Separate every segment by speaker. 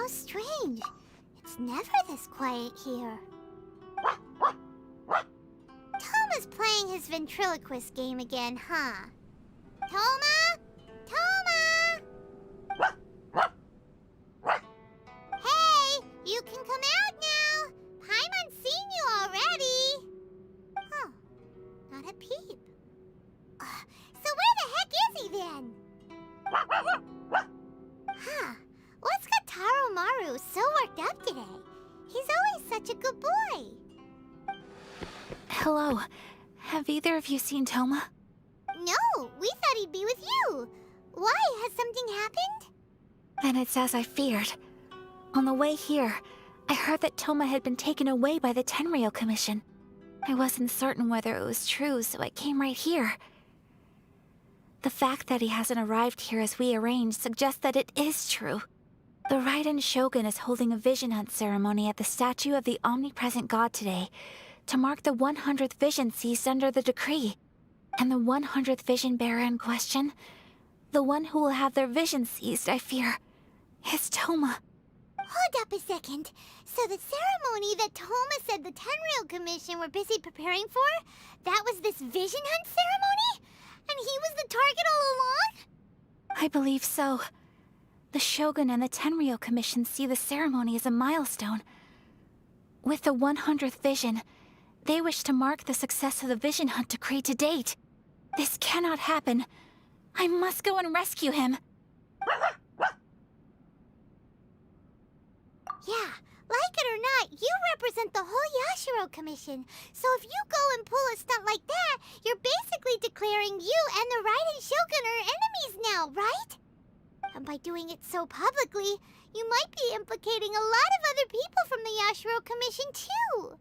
Speaker 1: strange. It's never this quiet here. Toma's playing his ventriloquist game again, huh? Toma? Toma! Hey, you can come out now. Paimon's seen you already. Oh, not a peep. So where the heck is he then? Huh, what's got Taro Maru so worked up today? He's always such a good boy.
Speaker 2: Hello. Have either of you seen Toma?
Speaker 1: No, we thought he'd be with you. Why? Has something happened?
Speaker 2: Then it's as I feared. On the way here, I heard that Toma had been taken away by the Tenryou Commission. I wasn't certain whether it was true, so I came right here. The fact that he hasn't arrived here as we arranged suggests that it is true. The Raiden Shogun is holding a vision hunt ceremony at the statue of the omnipresent god today to mark the 100th vision seized under the decree. And the 100th vision bearer in question, the one who will have their vision seized, I fear, is Toma.
Speaker 1: Hold up a second. So the ceremony that Toma said the Tenryou Commission were busy preparing for, that was this vision hunt ceremony? And he was the target all along?
Speaker 2: I believe so. The Shogun and the Tenryou Commission see the ceremony as a milestone. With the 100th vision, they wish to mark the success of the vision hunt decree to date. This cannot happen. I must go and rescue him.
Speaker 1: Yeah, like it or not, you represent the whole Yashiro Commission. So if you go and pull a stunt like that, you're basically declaring you and the Raiden Shogun are enemies now, right? And by doing it so publicly, you might be implicating a lot of other people from the Yashiro Commission too.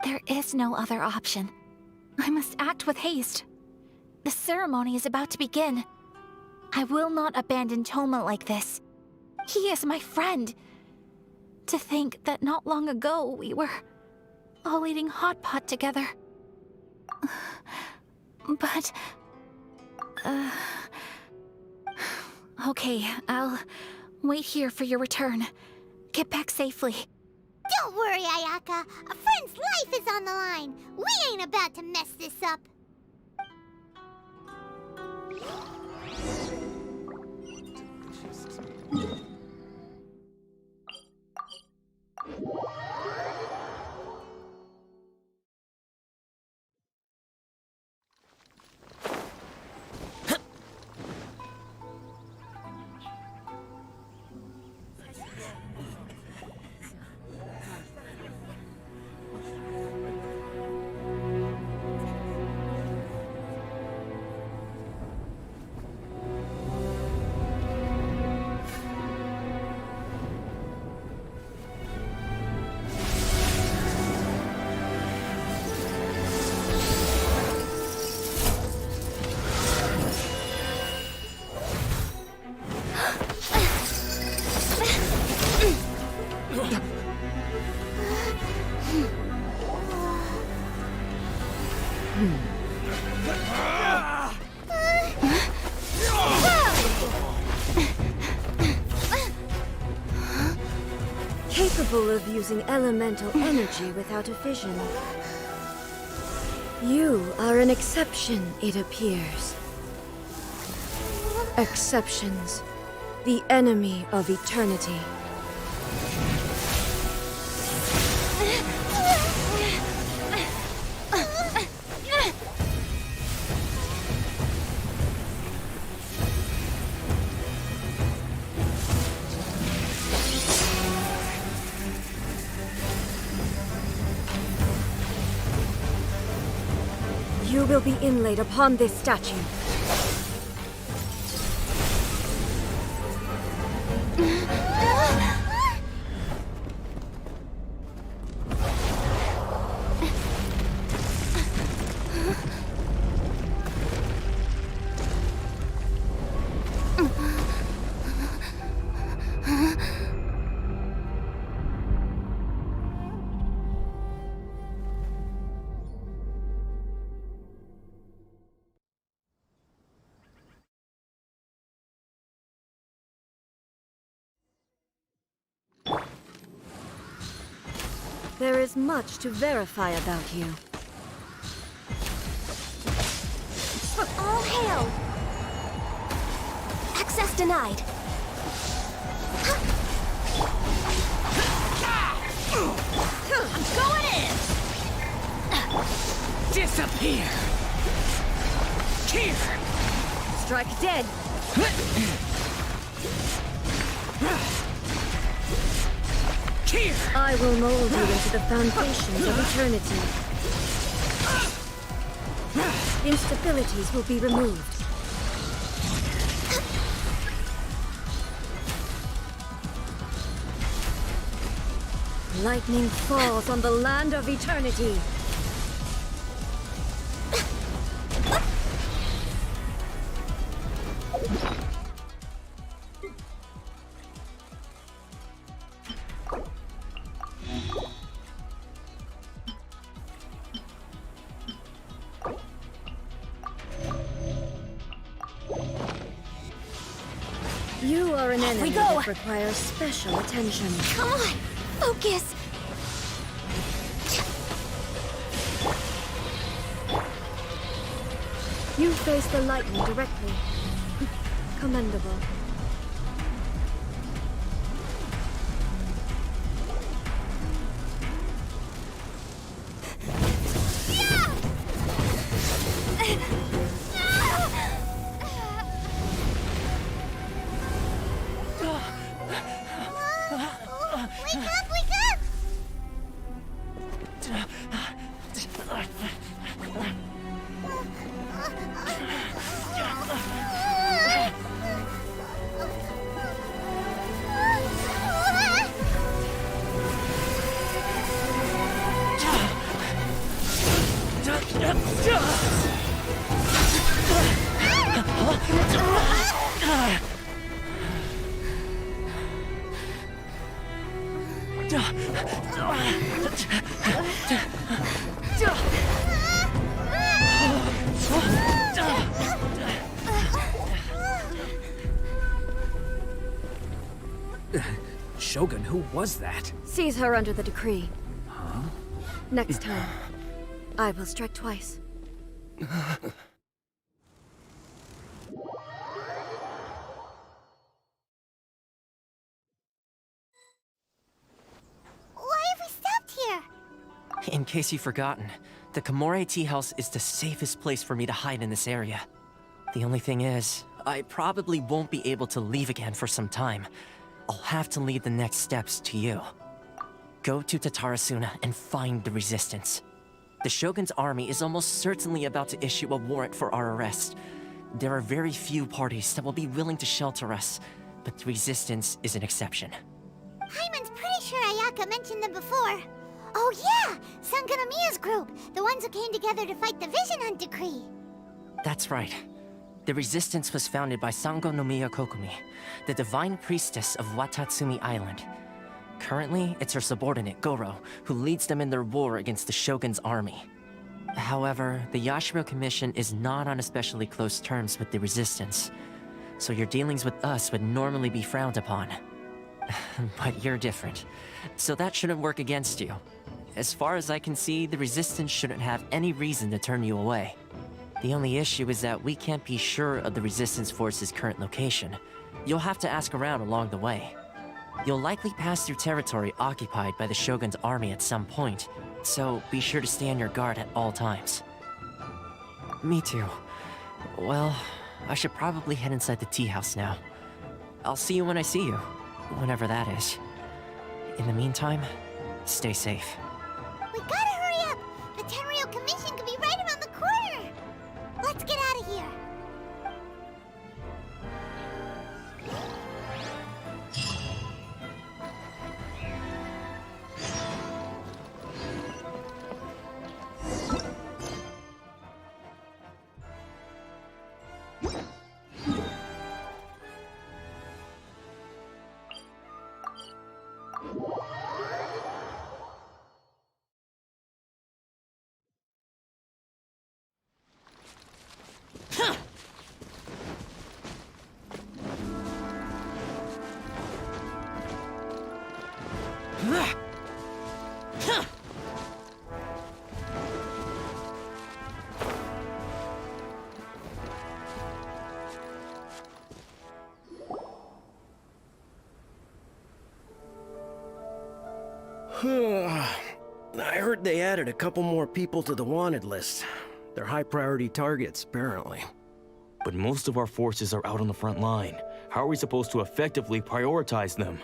Speaker 2: There is no other option. I must act with haste. The ceremony is about to begin. I will not abandon Toma like this. He is my friend. To think that not long ago we were all eating hot pot together. But... Okay, I'll wait here for your return. Get back safely.
Speaker 1: Don't worry, Ayaka. A friend's life is on the line. We ain't about to mess this up.
Speaker 3: Capable of using elemental energy without a vision. You are an exception, it appears. Exceptions. The enemy of eternity. You will be inlaid upon this statue. There is much to verify about you.
Speaker 2: All hail! Access denied.
Speaker 4: I'm going in! Disappear! Here!
Speaker 3: Strike dead!
Speaker 4: Here!
Speaker 3: I will mold you into the foundations of eternity. Instabilities will be removed. Lightning falls on the land of eternity. You are an enemy
Speaker 2: go.
Speaker 3: that requires special attention.
Speaker 2: Come on! Focus!
Speaker 3: You face the lightning directly. Commendable.
Speaker 1: Wake up, wake up!
Speaker 4: Shogun, who was that?
Speaker 3: Seize her under the decree. Next time, I will strike twice.
Speaker 1: Why have we stopped here?
Speaker 5: In case you've forgotten, the Komore Tea House is the safest place for me to hide in this area. The only thing is, I probably won't be able to leave again for some time. I'll have to leave the next steps to you. Go to Tatarasuna and find the Resistance. The Shogun's army is almost certainly about to issue a warrant for our arrest. There are very few parties that will be willing to shelter us, but the Resistance is an exception.
Speaker 1: Hyman's pretty sure Ayaka mentioned them before. Oh yeah! Sangonomiya's group! The ones who came together to fight the Vision Hunt Decree!
Speaker 5: That's right. The Resistance was founded by Sango no Miya Kokumi, the divine priestess of Watatsumi Island. Currently, it's her subordinate, Goro, who leads them in their war against the Shogun's army. However, the Yashiro Commission is not on especially close terms with the Resistance, so your dealings with us would normally be frowned upon. But you're different, so that shouldn't work against you. As far as I can see, the Resistance shouldn't have any reason to turn you away. The only issue is that we can't be sure of the Resistance Force's current location. You'll have to ask around along the way. You'll likely pass through territory occupied by the Shogun's army at some point, so be sure to stay on your guard at all times. Me too. Well, I should probably head inside the tea house now. I'll see you when I see you, whenever that is. In the meantime, stay safe.
Speaker 1: We gotta hurry up! The Tenryou Commission could be right around the corner! Let's get out of here!
Speaker 6: I heard they added a couple more people to the wanted list. They're high-priority targets, apparently.
Speaker 7: But most of our forces are out on the front line. How are we supposed to effectively prioritize them?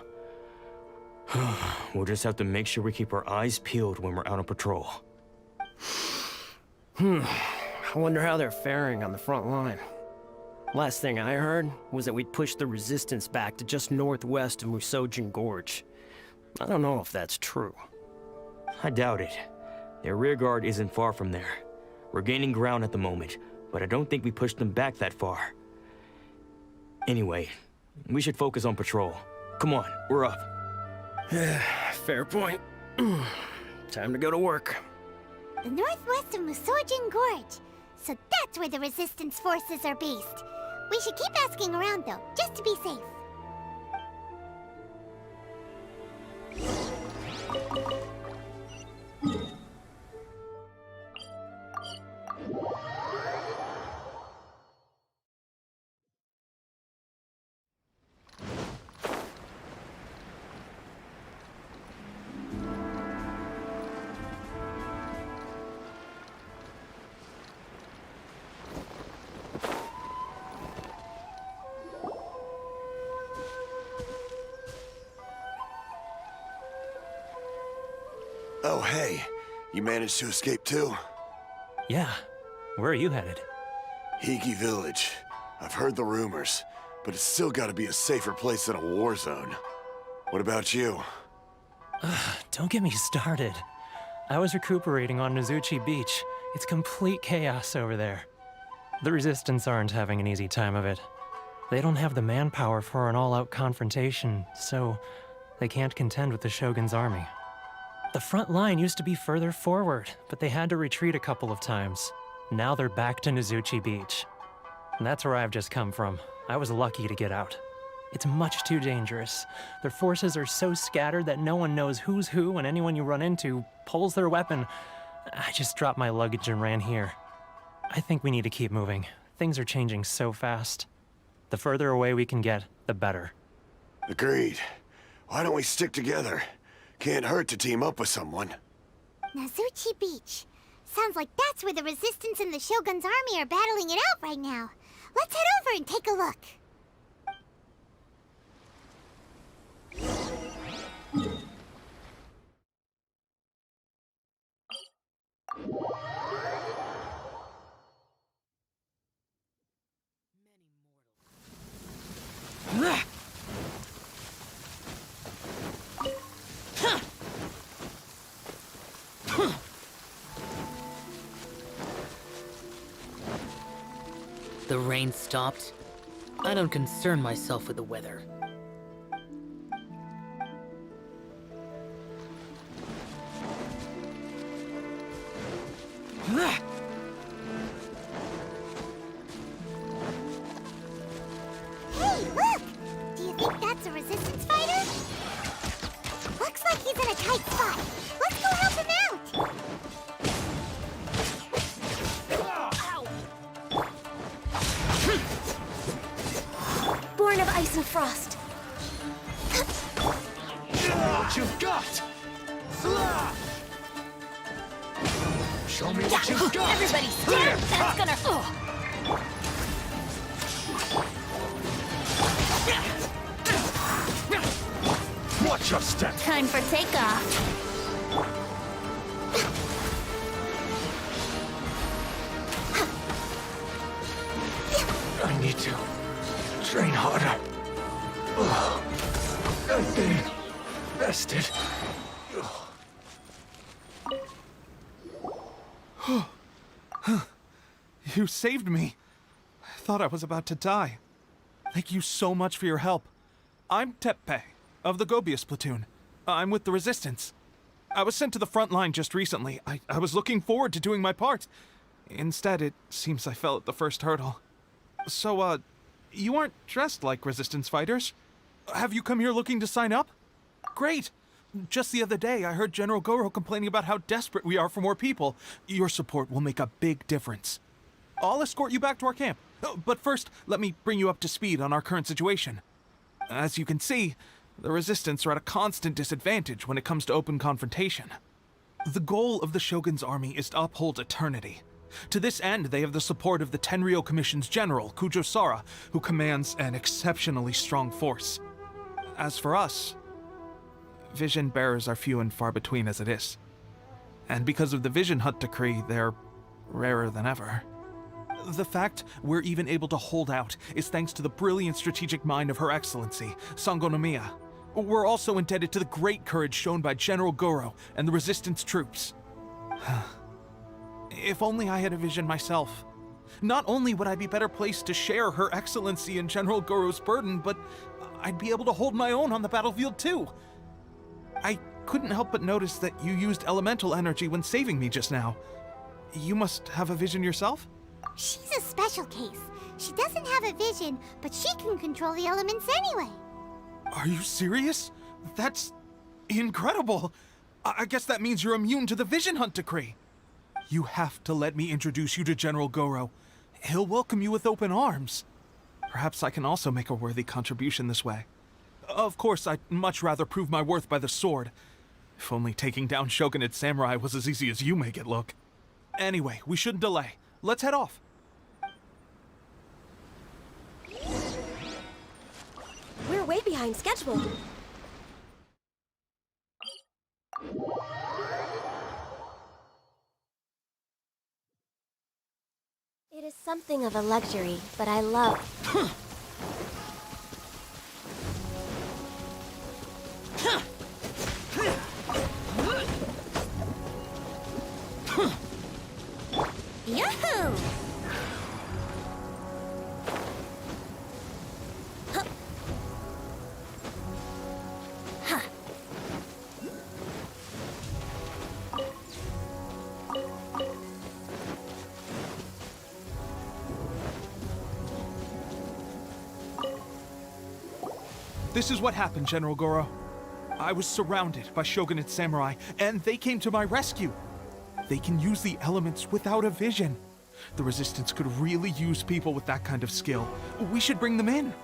Speaker 7: We'll just have to make sure we keep our eyes peeled when we're out on patrol.
Speaker 6: I wonder how they're faring on the front line. Last thing I heard was that we'd pushed the resistance back to just northwest of Musojin Gorge. I don't know if that's true.
Speaker 7: I doubt it. Their rearguard isn't far from there. We're gaining ground at the moment, but I don't think we pushed them back that far. Anyway, we should focus on patrol. Come on, we're up.
Speaker 6: Fair point. Time to go to work.
Speaker 1: The northwest of Musojin Gorge. So that's where the resistance forces are based. We should keep asking around though, just to be safe.
Speaker 8: Oh, hey. You managed to escape too?
Speaker 4: Yeah. Where are you headed?
Speaker 8: Higi Village. I've heard the rumors, but it's still gotta be a safer place than a war zone. What about you?
Speaker 4: Don't get me started. I was recuperating on Nozuchi Beach. It's complete chaos over there. The Resistance aren't having an easy time of it. They don't have the manpower for an all-out confrontation, so they can't contend with the Shogun's army. The front line used to be further forward, but they had to retreat a couple of times. Now they're back to Nozuchi Beach. And that's where I've just come from. I was lucky to get out. It's much too dangerous. Their forces are so scattered that no one knows who's who, and anyone you run into pulls their weapon. I just dropped my luggage and ran here. I think we need to keep moving. Things are changing so fast. The further away we can get, the better.
Speaker 8: Agreed. Why don't we stick together? Can't hurt to team up with someone.
Speaker 1: Nozuchi Beach. Sounds like that's where the Resistance and the Shogun's army are battling it out right now. Let's head over and take a look.
Speaker 9: The rain stopped. I don't concern myself with the weather.
Speaker 1: Hey, look! Do you think that's a Resistance fighter? Looks like he's in a tight spot. Let's go help him out!
Speaker 3: Born of ice and frost.
Speaker 8: What you've got! Show me what you've got!
Speaker 2: Everybody stand! That's gonna...
Speaker 8: Watch your step!
Speaker 2: Time for takeoff.
Speaker 8: I need to train harder. I've been rested.
Speaker 10: You saved me. I thought I was about to die. Thank you so much for your help. I'm Teppei, of the Gobius platoon. I'm with the Resistance. I was sent to the front line just recently. I was looking forward to doing my part. Instead, it seems I fell at the first hurdle. So, you aren't dressed like Resistance fighters? Have you come here looking to sign up? Great! Just the other day, I heard General Goro complaining about how desperate we are for more people. Your support will make a big difference. I'll escort you back to our camp. But first, let me bring you up to speed on our current situation. As you can see, The Resistance are at a constant disadvantage when it comes to open confrontation. The goal of the Shogun's army is to uphold eternity. To this end, they have the support of the Tenryou Commission's general, Kujosara, who commands an exceptionally strong force. As for us, vision bearers are few and far between as it is. And because of the Vision Hunt Decree, they're rarer than ever. The fact we're even able to hold out is thanks to the brilliant strategic mind of Her Excellency, Sango Nomiya. We're also indebted to the great courage shown by General Goro and the Resistance troops. If only I had a vision myself. Not only would I be better placed to share Her Excellency and General Goro's burden, but I'd be able to hold my own on the battlefield too. I couldn't help but notice that you used elemental energy when saving me just now. You must have a vision yourself?
Speaker 1: She's a special case. She doesn't have a vision, but she can control the elements anyway.
Speaker 10: Are you serious? That's incredible. I guess that means you're immune to the Vision Hunt Decree. You have to let me introduce you to General Goro. He'll welcome you with open arms. Perhaps I can also make a worthy contribution this way. Of course, I'd much rather prove my worth by the sword. If only taking down Shogunate samurai was as easy as you make it look. Anyway, we shouldn't delay. Let's head off.
Speaker 3: We're way behind schedule. It is something of a luxury, but I love...
Speaker 1: Yahoo!
Speaker 10: This is what happened, General Goro. I was surrounded by Shogunate samurai, and they came to my rescue. They can use the elements without a vision. The Resistance could really use people with that kind of skill. We should bring them in.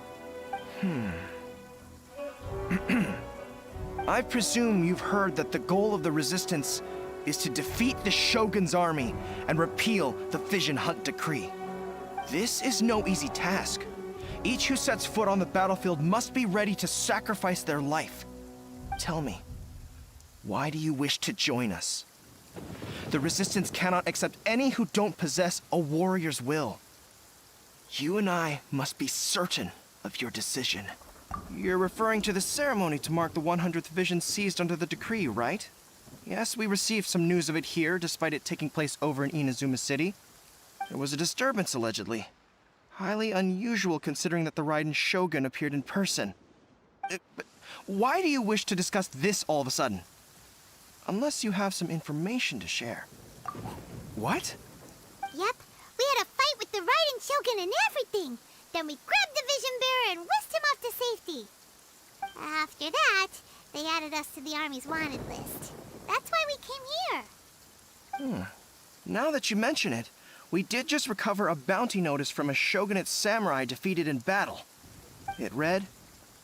Speaker 11: I presume you've heard that the goal of the Resistance is to defeat the Shogun's army and repeal the Vision Hunt Decree. This is no easy task. Each who sets foot on the battlefield must be ready to sacrifice their life. Tell me, why do you wish to join us? The Resistance cannot accept any who don't possess a warrior's will. You and I must be certain of your decision. You're referring to the ceremony to mark the 100th vision seized under the decree, right? Yes, we received some news of it here, despite it taking place over in Inazuma City. There was a disturbance, allegedly. Highly unusual considering that the Raiden Shogun appeared in person. But why do you wish to discuss this all of a sudden? Unless you have some information to share. What?
Speaker 1: Yep, we had a fight with the Raiden Shogun and everything. Then we grabbed the Vision Bearer and whisked him off to safety. After that, they added us to the Army's wanted list. That's why we came here.
Speaker 11: Now that you mention it, we did just recover a bounty notice from a Shogunate samurai defeated in battle. It read,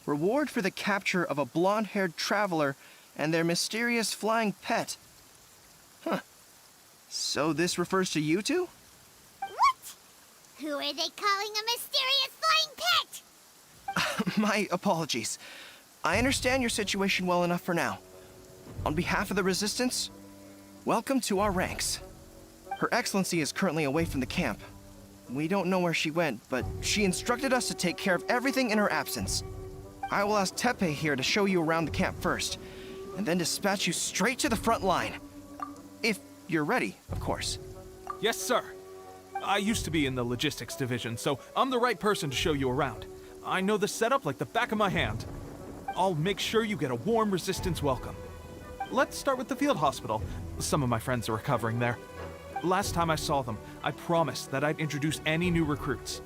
Speaker 11: "Reward for the capture of a blonde-haired traveler and their mysterious flying pet." So this refers to you two?
Speaker 1: What? Who are they calling a mysterious flying pet?
Speaker 11: My apologies. I understand your situation well enough for now. On behalf of the Resistance, welcome to our ranks. Her Excellency is currently away from the camp. We don't know where she went, but she instructed us to take care of everything in her absence. I will ask Teppei here to show you around the camp first, and then dispatch you straight to the front line. If you're ready, of course.
Speaker 10: Yes, sir. I used to be in the logistics division, so I'm the right person to show you around. I know the setup like the back of my hand. I'll make sure you get a warm Resistance welcome. Let's start with the field hospital. Some of my friends are recovering there. Last time I saw them, I promised that I'd introduce any new recruits.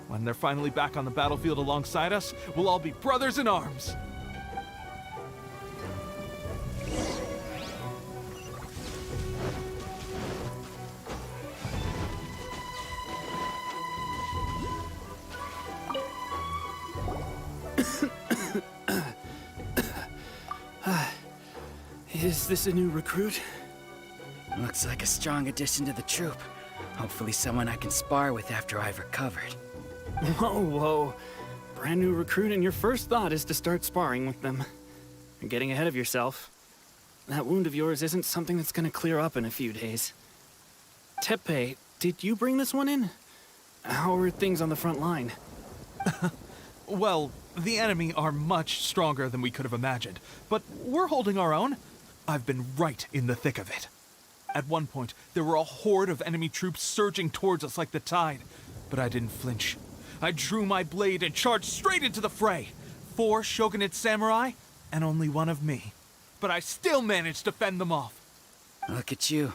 Speaker 10: When they're finally back on the battlefield alongside us, we'll all be brothers in arms.
Speaker 12: Is this a new recruit?
Speaker 13: Looks like a strong addition to the troop. Hopefully someone I can spar with after I've recovered.
Speaker 12: Whoa. Brand new recruit and your first thought is to start sparring with them. You're getting ahead of yourself. That wound of yours isn't something that's gonna clear up in a few days. Teppei, did you bring this one in? How are things on the front line?
Speaker 10: Well, the enemy are much stronger than we could have imagined, but we're holding our own. I've been right in the thick of it. At one point, there were a horde of enemy troops surging towards us like the tide, but I didn't flinch. I drew my blade and charged straight into the fray. 4 shogunate samurai, and only 1 of me. But I still managed to fend them off.
Speaker 13: Look at you.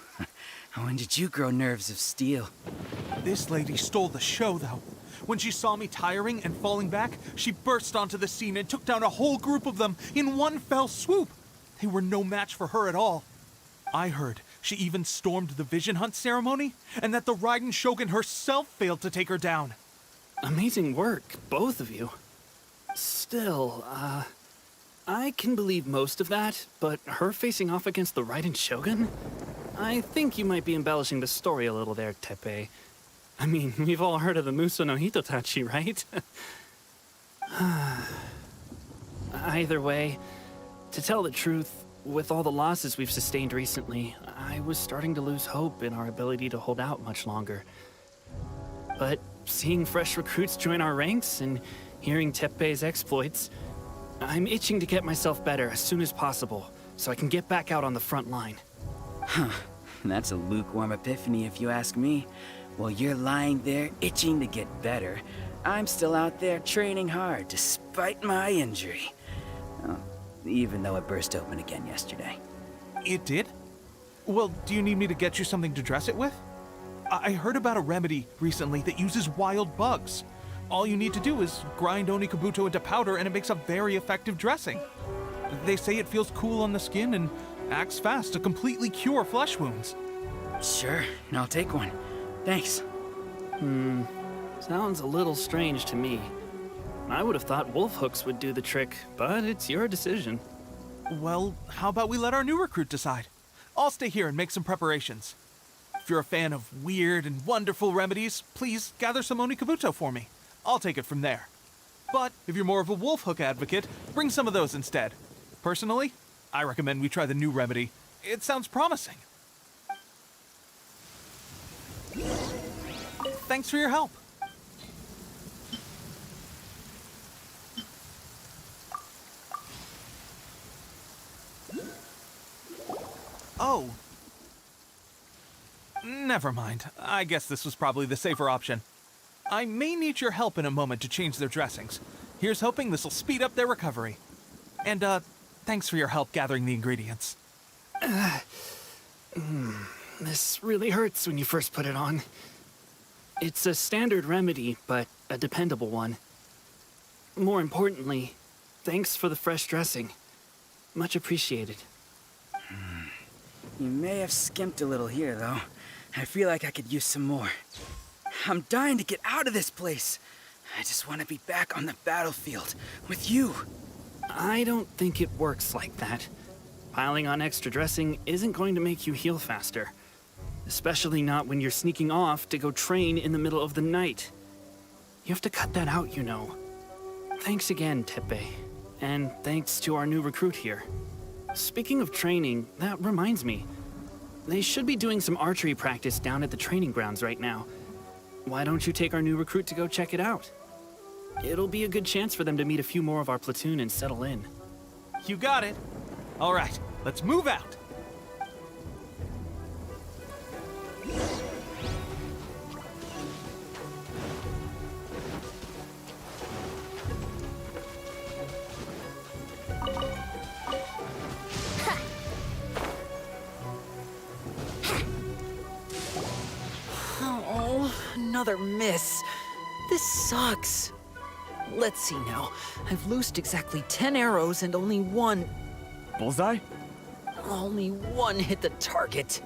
Speaker 13: When did you grow nerves of steel?
Speaker 10: This lady stole the show, though. When she saw me tiring and falling back, she burst onto the scene and took down a whole group of them in one fell swoop. They were no match for her at all. I heard she even stormed the vision hunt ceremony, and that the Raiden Shogun herself failed to take her down.
Speaker 12: Amazing work, both of you. Still, I can believe most of that, but her facing off against the Raiden Shogun? I think you might be embellishing the story a little there, Teppei. I mean, we've all heard of the Muso no Hitotachi, right? Either way, to tell the truth, with all the losses we've sustained recently, I was starting to lose hope in our ability to hold out much longer. But seeing fresh recruits join our ranks and hearing Teppei's exploits, I'm itching to get myself better as soon as possible, so I can get back out on the front line.
Speaker 13: Huh. That's a lukewarm epiphany if you ask me. While you're lying there itching to get better, I'm still out there training hard despite my injury. Oh, even though it burst open again yesterday.
Speaker 10: It did? Well, do you need me to get you something to dress it with? I heard about a remedy recently that uses wild bugs. All you need to do is grind Onikabuto into powder and it makes a very effective dressing. They say it feels cool on the skin and acts fast to completely cure flesh wounds.
Speaker 13: Sure, I'll take one. Thanks.
Speaker 12: Sounds a little strange to me. I would have thought wolf hooks would do the trick, but it's your decision.
Speaker 10: Well, how about we let our new recruit decide? I'll stay here and make some preparations. If you're a fan of weird and wonderful remedies, please gather some Onikabuto for me. I'll take it from there. But if you're more of a wolf hook advocate, bring some of those instead. Personally, I recommend we try the new remedy. It sounds promising. Thanks for your help. Oh. Never mind. I guess this was probably the safer option. I may need your help in a moment to change their dressings. Here's hoping this'll speed up their recovery. And, thanks for your help gathering the ingredients.
Speaker 12: This really hurts when you first put it on. It's a standard remedy, but a dependable one. More importantly, thanks for the fresh dressing. Much appreciated.
Speaker 13: You may have skimped a little here, though. I feel like I could use some more. I'm dying to get out of this place. I just want to be back on the battlefield with you.
Speaker 12: I don't think it works like that. Piling on extra dressing isn't going to make you heal faster. Especially not when you're sneaking off to go train in the middle of the night. You have to cut that out, you know. Thanks again, Teppei. And thanks to our new recruit here. Speaking of training, that reminds me. They should be doing some archery practice down at the training grounds right now. Why don't you take our new recruit to go check it out? It'll be a good chance for them to meet a few more of our platoon and settle in.
Speaker 10: You got it. All right, let's move out.
Speaker 9: Oh, another miss. This sucks. Let's see now. I've loosed exactly 10 arrows and only one...
Speaker 14: Bullseye?
Speaker 9: Only one hit the target.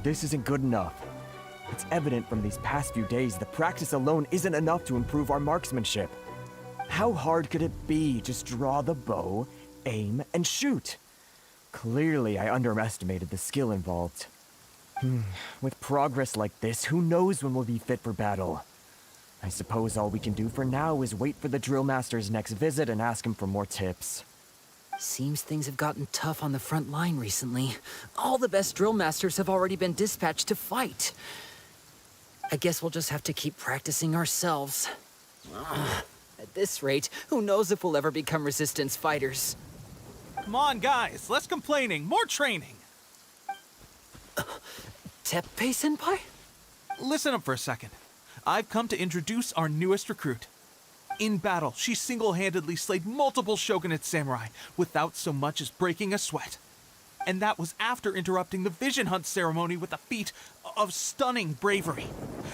Speaker 14: This isn't good enough. It's evident from these past few days the practice alone isn't enough to improve our marksmanship. How hard could it be? Just draw the bow, aim, and shoot. Clearly, I underestimated the skill involved. With progress like this, who knows when we'll be fit for battle? I suppose all we can do for now is wait for the drill master's next visit and ask him for more tips.
Speaker 9: Seems things have gotten tough on the front line recently. All the best drill masters have already been dispatched to fight. I guess we'll just have to keep practicing ourselves. At this rate, who knows if we'll ever become resistance fighters.
Speaker 10: Come on, guys, less complaining, more training.
Speaker 9: Teppei-senpai?
Speaker 10: Listen up for a second. I've come to introduce our newest recruit. In battle, she single-handedly slayed multiple shogunate samurai without so much as breaking a sweat. And that was after interrupting the vision hunt ceremony with a feat of stunning bravery.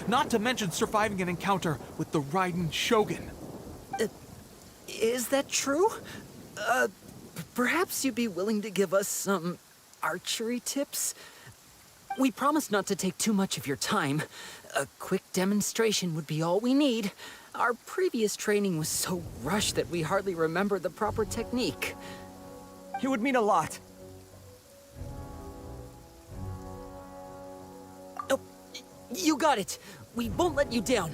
Speaker 10: Not to mention surviving an encounter with the Raiden Shogun.
Speaker 9: Is that true? Perhaps you'd be willing to give us some archery tips? We promise not to take too much of your time. A quick demonstration would be all we need. Our previous training was so rushed that we hardly remember the proper technique.
Speaker 14: It would mean a lot.
Speaker 9: Oh, you got it. We won't let you down.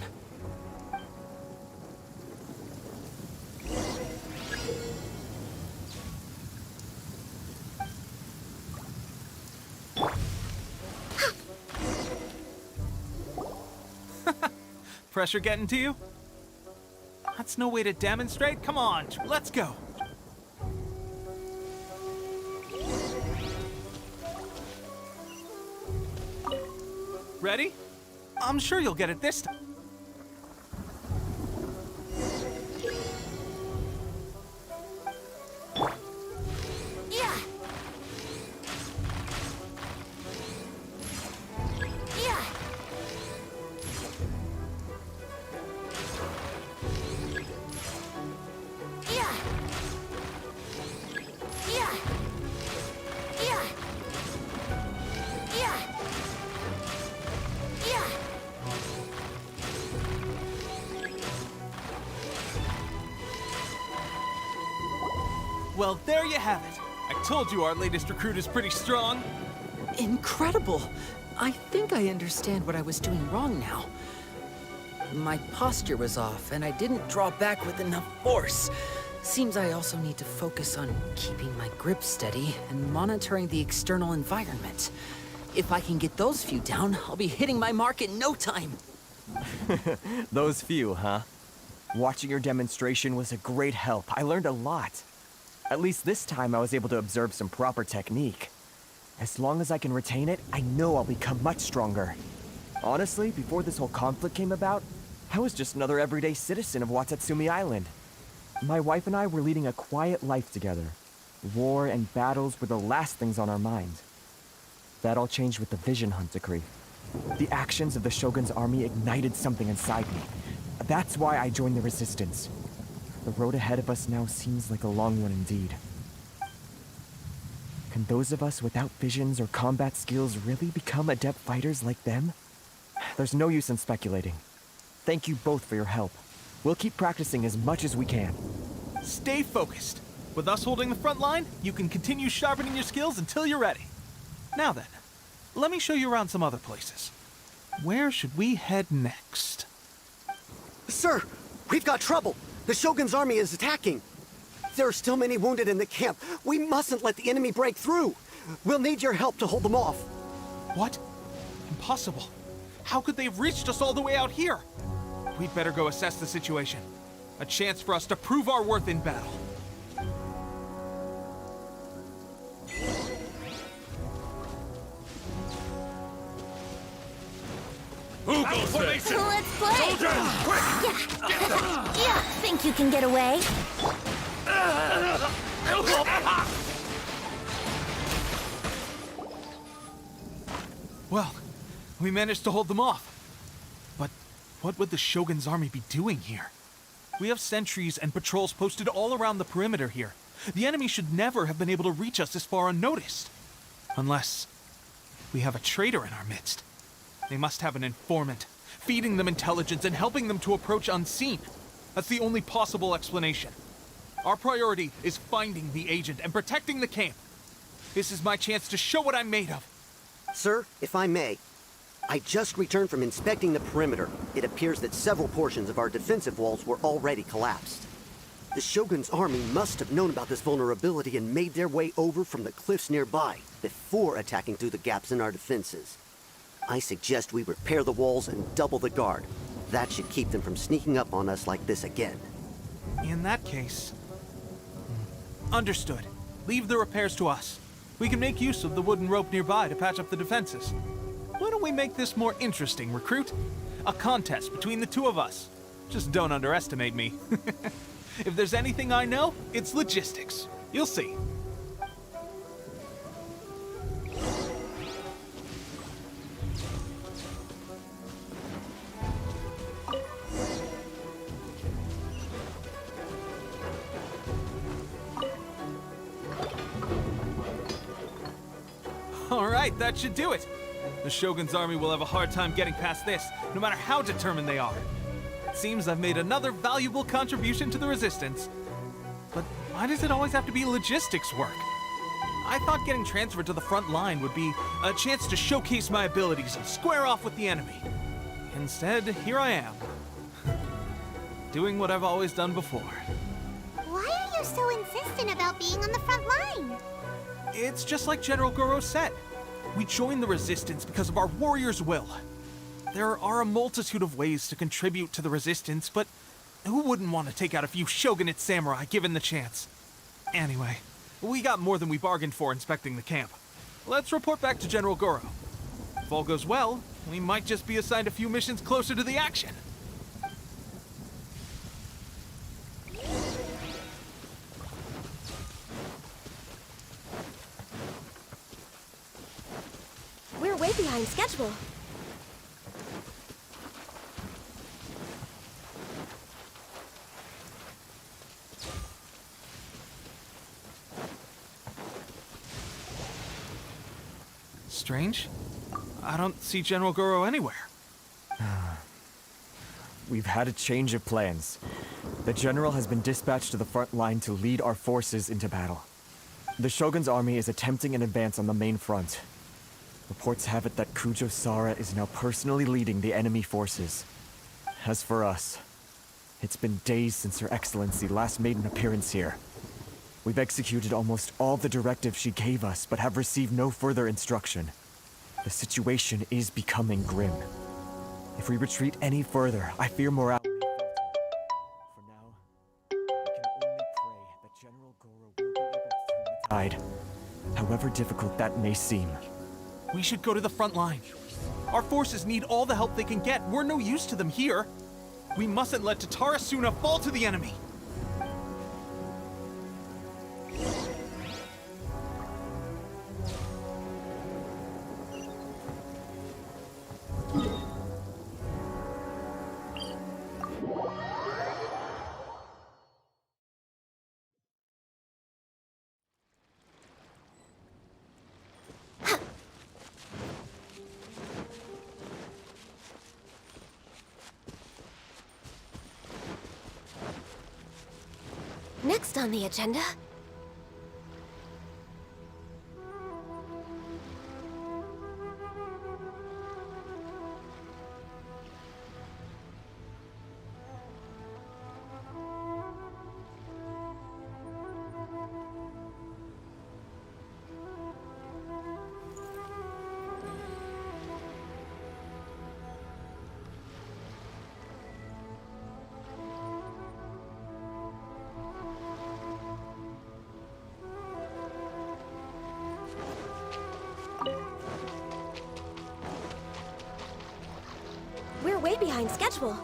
Speaker 10: Pressure getting to you? That's no way to demonstrate. Come on, let's go. Ready? I'm sure you'll get it this time. Well, there you have it. I told you our latest recruit is pretty strong.
Speaker 9: Incredible! I think I understand what I was doing wrong now. My posture was off, and I didn't draw back with enough force. Seems I also need to focus on keeping my grip steady and monitoring the external environment. If I can get those few down, I'll be hitting my mark in no time.
Speaker 14: Those few, huh? Watching your demonstration was a great help. I learned a lot. At least this time I was able to observe some proper technique. As long as I can retain it, I know I'll become much stronger. Honestly, before this whole conflict came about, I was just another everyday citizen of Watatsumi Island. My wife and I were leading a quiet life together. War and battles were the last things on our mind. That all changed with the Vision Hunt decree. The actions of the Shogun's army ignited something inside me. That's why I joined the Resistance. The road ahead of us now seems like a long one indeed. Can those of us without visions or combat skills really become adept fighters like them? There's no use in speculating. Thank you both for your help. We'll keep practicing as much as we can.
Speaker 10: Stay focused. With us holding the front line, you can continue sharpening your skills until you're ready. Now then, let me show you around some other places. Where should we head next?
Speaker 15: Sir, we've got trouble. The Shogun's army is attacking. There are still many wounded in the camp. We mustn't let the enemy break through. We'll need your help to hold them off.
Speaker 10: What? Impossible. How could they have reached us all the way out here? We'd better go assess the situation. A chance for us to prove our worth in battle.
Speaker 1: Who goes first? Let's play! Soldiers, quick! Yeah, think you can get away?
Speaker 10: Well, we managed to hold them off. But what would the Shogun's army be doing here? We have sentries and patrols posted all around the perimeter here. The enemy should never have been able to reach us this far unnoticed. Unless we have a traitor in our midst. They must have an informant, feeding them intelligence and helping them to approach unseen. That's the only possible explanation. Our priority is finding the agent and protecting the camp. This is my chance to show what I'm made of.
Speaker 15: Sir, if I may, I just returned from inspecting the perimeter. It appears that several portions of our defensive walls were already collapsed. The Shogun's army must have known about this vulnerability and made their way over from the cliffs nearby before attacking through the gaps in our defenses. I suggest we repair the walls and double the guard. That should keep them from sneaking up on us like this again.
Speaker 10: In that case... Understood. Leave the repairs to us. We can make use of the wooden rope nearby to patch up the defenses. Why don't we make this more interesting, recruit? A contest between the two of us. Just don't underestimate me. If there's anything I know, it's logistics. You'll see. All right, that should do it. The Shogun's army will have a hard time getting past this, no matter how determined they are. It seems I've made another valuable contribution to the Resistance. But why does it always have to be logistics work? I thought getting transferred to the front line would be a chance to showcase my abilities and square off with the enemy. Instead, here I am. Doing what I've always done before.
Speaker 1: Why are you so insistent about being on the front line?
Speaker 10: It's just like General Goro said. We joined the Resistance because of our warrior's will. There are a multitude of ways to contribute to the Resistance, but who wouldn't want to take out a few shogunate samurai given the chance? Anyway, we got more than we bargained for inspecting the camp. Let's report back to General Goro. If all goes well, we might just be assigned a few missions closer to the action.
Speaker 3: We're way behind schedule.
Speaker 10: Strange. I don't see General Goro anywhere.
Speaker 14: We've had a change of plans. The general has been dispatched to the front line to lead our forces into battle. The Shogun's army is attempting an advance on the main front. Reports have it that Kujo Sara is now personally leading the enemy forces. As for us, it's been days since Her Excellency last made an appearance here. We've executed almost all the directives she gave us, but have received no further instruction. The situation is becoming grim. If we retreat any further, I fear morale will be falter. For now, we can only pray that General Goro will be able to turn the tide, however difficult that may seem.
Speaker 10: We should go to the front line. Our forces need all the help they can get. We're no use to them here. We mustn't let Tatara Suna fall to the enemy.
Speaker 3: Next on the agenda... We're way behind schedule.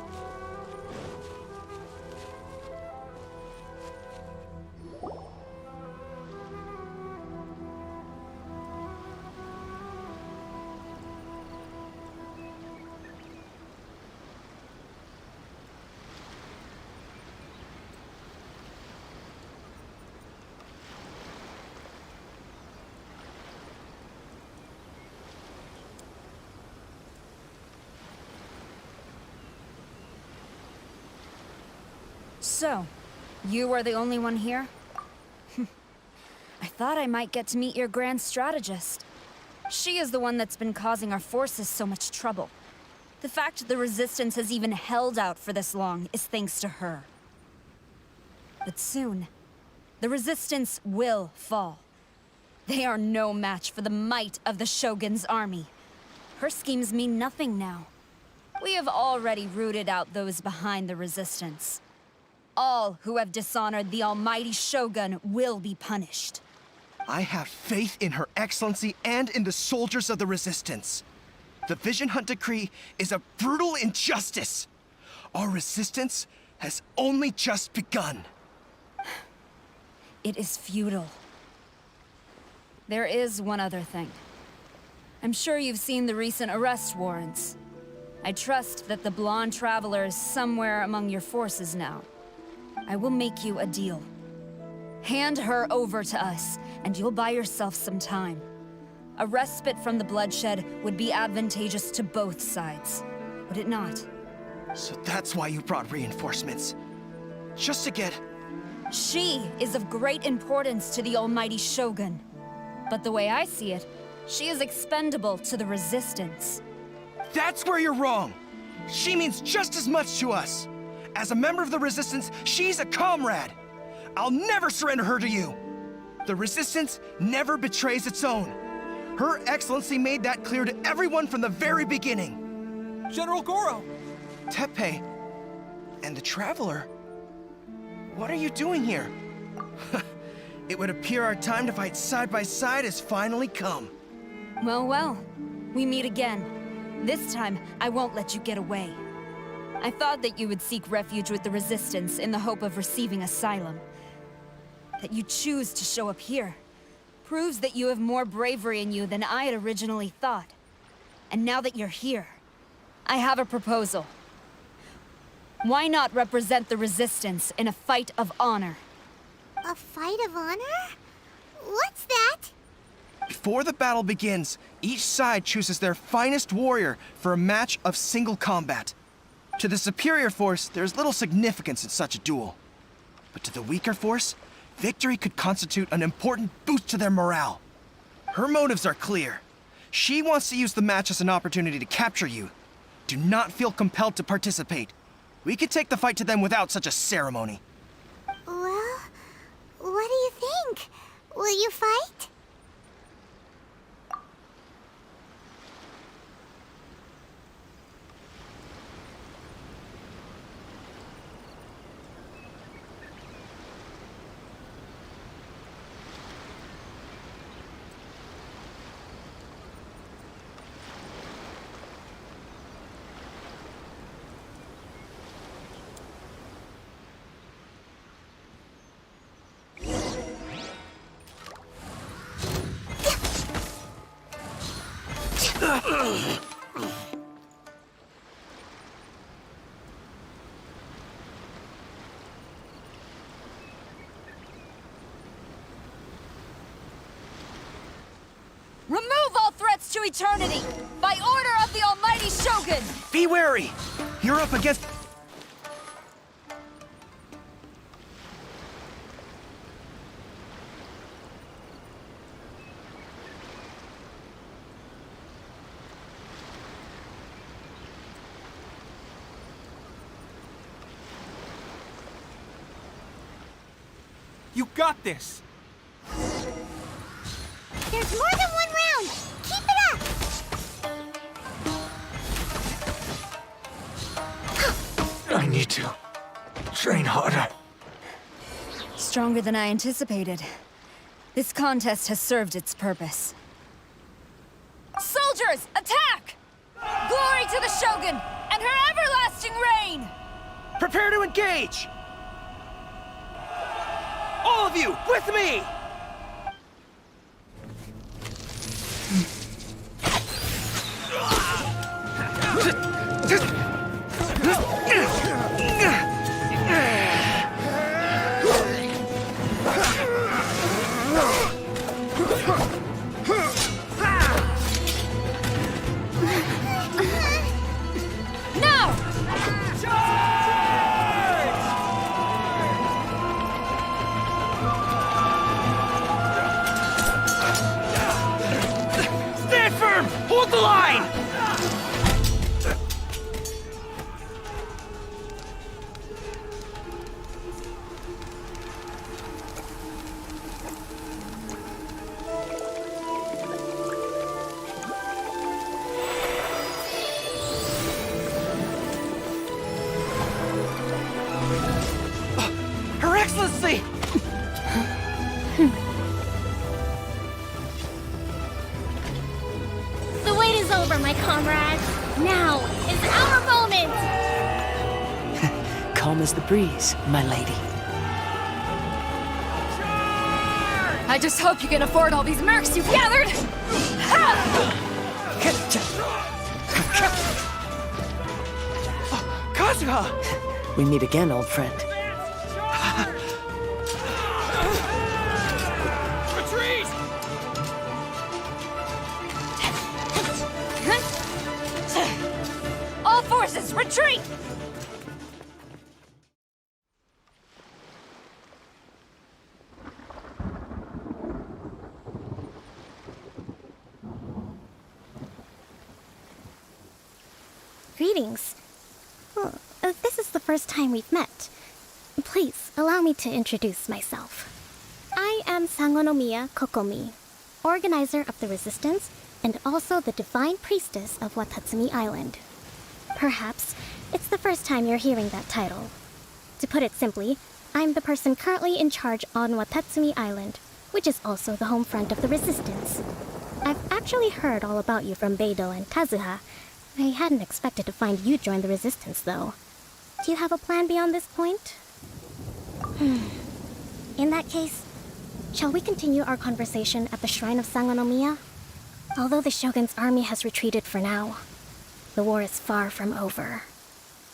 Speaker 16: So, you are the only one here? I thought I might get to meet your grand strategist. She is the one that's been causing our forces so much trouble. The fact the Resistance has even held out for this long is thanks to her. But soon, the Resistance will fall. They are no match for the might of the Shogun's army. Her schemes mean nothing now. We have already rooted out those behind the Resistance. All who have dishonored the almighty Shogun will be punished.
Speaker 11: I have faith in Her Excellency and in the soldiers of the Resistance. The Vision Hunt Decree is a brutal injustice. Our resistance has only just begun.
Speaker 16: It is futile. There is one other thing. I'm sure you've seen the recent arrest warrants. I trust that the blonde traveler is somewhere among your forces now. I will make you a deal. Hand her over to us, and you'll buy yourself some time. A respite from the bloodshed would be advantageous to both sides, would it not?
Speaker 11: So that's why you brought reinforcements. Just to get...
Speaker 16: She is of great importance to the almighty Shogun. But the way I see it, she is expendable to the Resistance.
Speaker 11: That's where you're wrong! She means just as much to us! As a member of the Resistance, she's a comrade! I'll never surrender her to you! The Resistance never betrays its own. Her Excellency made that clear to everyone from the very beginning.
Speaker 10: General Goro!
Speaker 11: Teppei and the Traveler? What are you doing here? It would appear our time to fight side by side has finally come.
Speaker 16: Well, well. We meet again. This time, I won't let you get away. I thought that you would seek refuge with the Resistance in the hope of receiving asylum. That you choose to show up here proves that you have more bravery in you than I had originally thought. And now that you're here, I have a proposal. Why not represent the Resistance in a fight of honor?
Speaker 1: A fight of honor? What's that?
Speaker 11: Before the battle begins, each side chooses their finest warrior for a match of single combat. To the superior force, there's little significance in such a duel. But to the weaker force, victory could constitute an important boost to their morale. Her motives are clear. She wants to use the match as an opportunity to capture you. Do not feel compelled to participate. We could take the fight to them without such a ceremony.
Speaker 1: Well, what do you think? Will you fight?
Speaker 16: Remove all threats to eternity! By order of the almighty Shogun!
Speaker 11: Be wary! You're up against...
Speaker 10: You got this!
Speaker 1: There's more than one round! Keep it up!
Speaker 7: I need to train harder.
Speaker 16: Stronger than I anticipated. This contest has served its purpose. Soldiers, attack! Glory to the Shogun and her everlasting reign!
Speaker 11: Prepare to engage! All of you, with me!
Speaker 13: the line!
Speaker 11: Her Excellency!
Speaker 1: The wait is over, my comrades. Now is our moment!
Speaker 5: Calm as the breeze, my lady.
Speaker 16: I just hope you can afford all these mercs you've gathered!
Speaker 11: Kazuha!
Speaker 5: We meet again, old friend.
Speaker 11: Retreat!
Speaker 16: All forces, retreat!
Speaker 1: Greetings. Well, this is the first time we've met. Please, allow me to introduce myself. I am Sangonomiya Kokomi, organizer of the Resistance and also the Divine Priestess of Watatsumi Island. Perhaps it's the first time you're hearing that title. To put it simply, I'm the person currently in charge on Watatsumi Island, which is also the home front of the Resistance. I've actually heard all about you from Beidou and Kazuha. I hadn't expected to find you join the Resistance, though. Do you have a plan beyond this point? In that case, shall we continue our conversation at the Shrine of Sangonomiya? Although the Shogun's army has retreated for now, the war is far from over.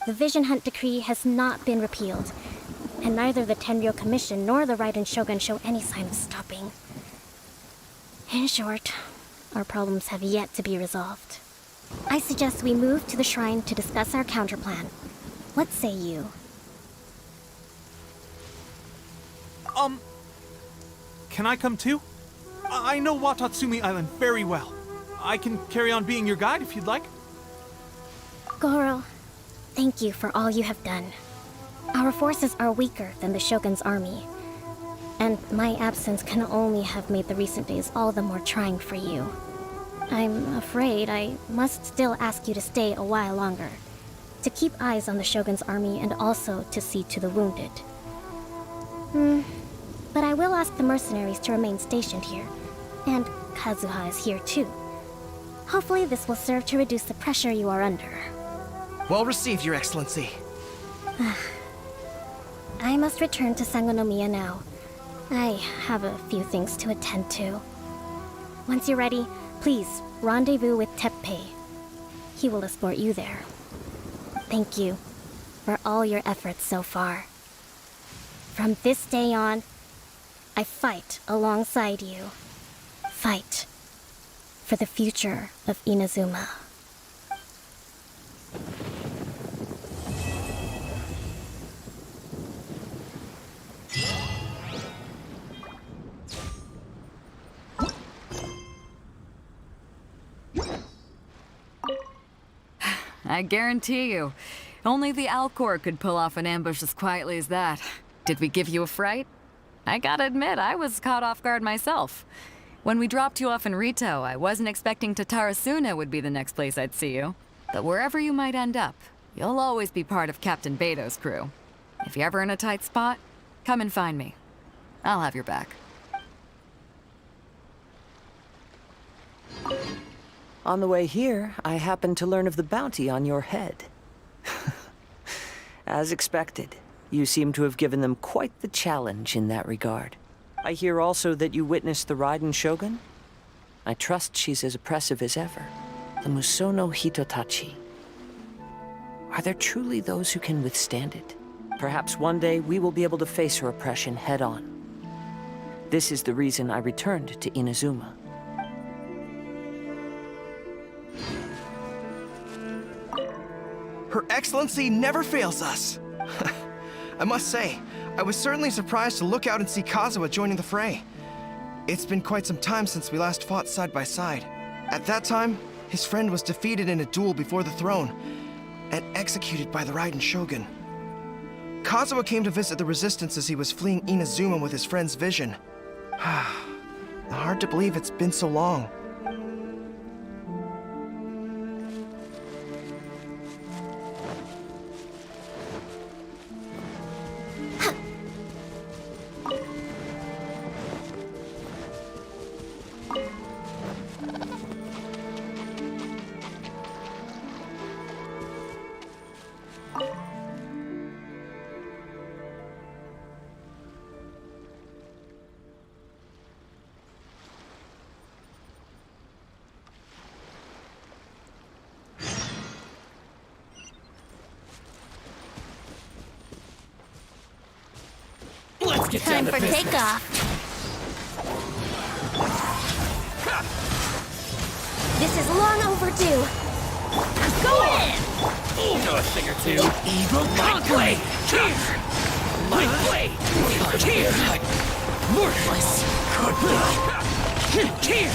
Speaker 1: The Vision Hunt Decree has not been repealed, and neither the Tenryou Commission nor the Raiden Shogun show any sign of stopping. In short, our problems have yet to be resolved. I suggest we move to the shrine to discuss our counterplan. What say you?
Speaker 10: Can I come too? I know Watatsumi Island very well. I can carry on being your guide if you'd like.
Speaker 1: Goro, thank you for all you have done. Our forces are weaker than the Shogun's army, and my absence can only have made the recent days all the more trying for you. I'm afraid I must still ask you to stay a while longer, to keep eyes on the Shogun's army and also to see to the wounded. But I will ask the mercenaries to remain stationed here, and Kazuha is here too. Hopefully this will serve to reduce the pressure you are under.
Speaker 11: Well received, Your Excellency.
Speaker 1: I must return to Sangonomiya now. I have a few things to attend to. Once you're ready, please rendezvous with Teppei. He will escort you there. Thank you for all your efforts so far. From this day on, I fight alongside you. Fight for the future of Inazuma.
Speaker 17: I guarantee you, only the Alcor could pull off an ambush as quietly as that. Did we give you a fright? I gotta admit, I was caught off guard myself. When we dropped you off in Rito, I wasn't expecting Tatarasuna would be the next place I'd see you. But wherever you might end up, you'll always be part of Captain Beidou's crew. If you're ever in a tight spot, come and find me. I'll have your back.
Speaker 5: On the way here, I happened to learn of the bounty on your head. As expected, you seem to have given them quite the challenge in that regard. I hear also that you witnessed the Raiden Shogun? I trust she's as oppressive as ever. The Musono Hitotachi. Are there truly those who can withstand it? Perhaps one day we will be able to face her oppression head-on. This is the reason I returned to Inazuma.
Speaker 11: Her Excellency never fails us. I must say, I was certainly surprised to look out and see Kazuha joining the fray. It's been quite some time since we last fought side by side. At that time, His friend was defeated in a duel before the throne and executed by the Raiden Shogun. Kazuha came to visit the Resistance as he was fleeing Inazuma with his friend's vision. Hard to believe it's been so long.
Speaker 1: Let's get time for takeoff. This is long overdue. Go in!
Speaker 12: Know a thing or two. Evil Conquest! My blade! Here! Worthless! Here!